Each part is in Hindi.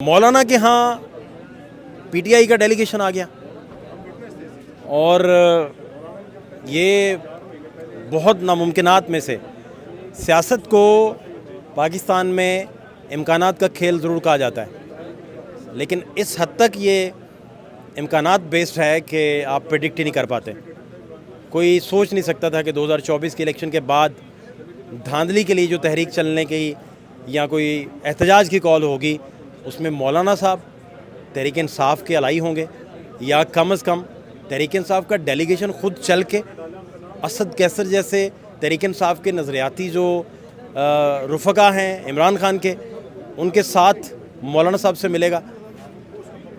मौलाना के यहाँ पीटीआई का डेलीगेशन आ गया और ये बहुत नामुमकिनात में से सियासत को पाकिस्तान में इम्कानात का खेल ज़रूर कहा जाता है, लेकिन इस हद तक ये इम्कानात बेस्ड है कि आप प्रेडिक्ट ही नहीं कर पाते। कोई सोच नहीं सकता था कि 2024 के इलेक्शन के बाद धांधली के लिए जो तहरीक चलने की या कोई एहतजाज की कॉल होगी उसमें मौलाना साहब तहरीक इंसाफ के अलाई होंगे, या कम अज़ कम तहरीक इंसाफ का डेलीगेशन खुद चल के असद कैसर जैसे तहरीक इंसाफ के नज़रियाती जो रुफ़का हैं इमरान खान के, उनके साथ मौलाना साहब से मिलेगा।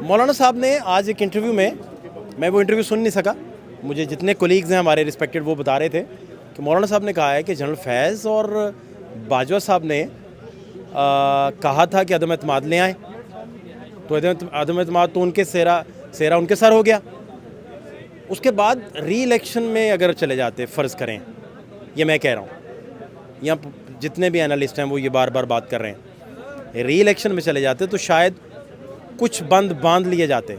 मौलाना साहब ने आज एक इंटरव्यू में, मैं वो इंटरव्यू सुन नहीं सका, मुझे जितने कोलीग्स हैं हमारे रिस्पेक्टेड वो बता रहे थे कि मौलाना साहब ने कहा है कि जनरल फैज़ और बाजवा साहब ने कहा था कि अदम एतमाद ले आए, तो अदम एतमाद तो उनके सेरा उनके सर हो गया। उसके बाद री इलेक्शन में अगर चले जाते, फ़र्ज़ करें, ये मैं कह रहा हूँ, यहाँ जितने भी एनालिस्ट हैं वो ये बार बार बात कर रहे हैं, री इलेक्शन में चले जाते तो शायद कुछ बंद बांध लिए जाते।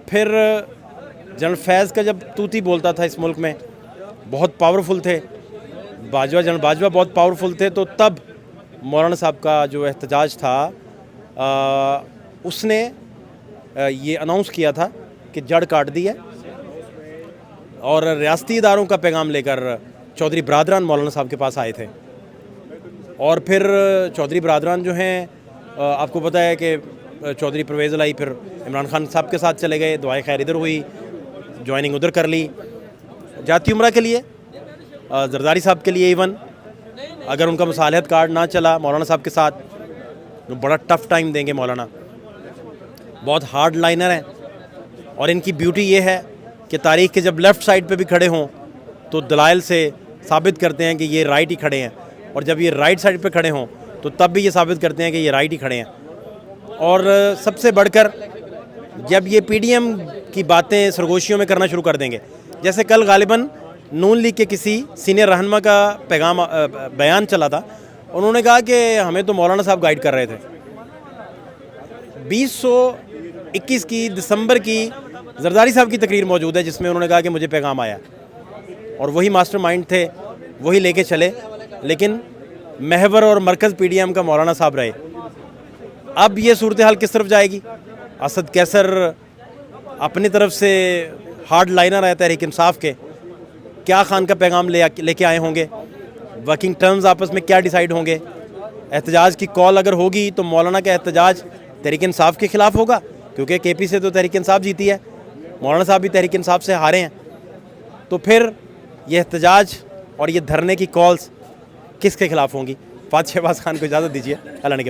फिर जनरल फैज़ का जब तूती बोलता था इस मुल्क में, बहुत पावरफुल थे, जनरल बाजवा बहुत पावरफुल थे, तो तब मौलाना साहब का जो एहतजाज था उसने ये अनाउंस किया था कि जड़ काट दी है, और रियासती इदारों का पैगाम लेकर चौधरी बरादरान मौलाना साहब के पास आए थे। और फिर चौधरी बरादरान जो हैं, आपको पता है कि चौधरी परवेज़ लाई फिर इमरान खान साहब के साथ चले गए, दुआए खैर इधर हुई, ज्वाइनिंग उधर कर ली, जाती उम्रा के लिए, जरदारी साहब के लिए इवन अगर उनका मुसालहत कार्ड ना चला मौलाना साहब के साथ तो बड़ा टफ़ टाइम देंगे मौलाना। बहुत हार्ड लाइनर हैं, और इनकी ब्यूटी ये है कि तारीख़ के जब लेफ़्ट साइड पे भी खड़े हों तो दलाइल से साबित करते हैं कि ये राइट ही खड़े हैं, और जब ये राइट साइड पे खड़े हों तो तब भी ये साबित करते हैं कि ये राइट ही खड़े हैं। और सबसे बढ़कर जब ये पीडीएम की बातें सरगोशियों में करना शुरू कर देंगे, जैसे कल गालिबन नून लीग के किसी सीनियर रहनुमा का बयान चला था, उन्होंने कहा कि हमें तो मौलाना साहब गाइड कर रहे थे। 2021 की दिसंबर की जरदारी साहब की तकरीर मौजूद है जिसमें उन्होंने कहा कि मुझे पैगाम आया, और वही मास्टरमाइंड थे, वही लेके चले, लेकिन महवर और मरकज़ पीडीएम का मौलाना साहब रहे। अब ये सूरत हाल किस तरफ जाएगी? असद कैसर अपनी तरफ से हार्ड लाइनर है तहरीक इंसाफ के, क्या खान का पैगाम लेके आए होंगे, वर्किंग टर्म्स आपस में क्या डिसाइड होंगे। एहतजाज की कॉल अगर होगी तो मौलाना का एहतजाज तहरीक इंसाफ के ख़िलाफ़ होगा, क्योंकि केपी से तो तहरीक इंसाफ जीती है, मौलाना साहब भी तहरीक इंसाफ से हारे हैं। तो फिर ये एहतजाज और ये धरने की कॉल्स किसके ख़िलाफ़ होंगी? फ़ात शहबाज खान को इजाज़त दीजिए, अल्लाह ने के बाद।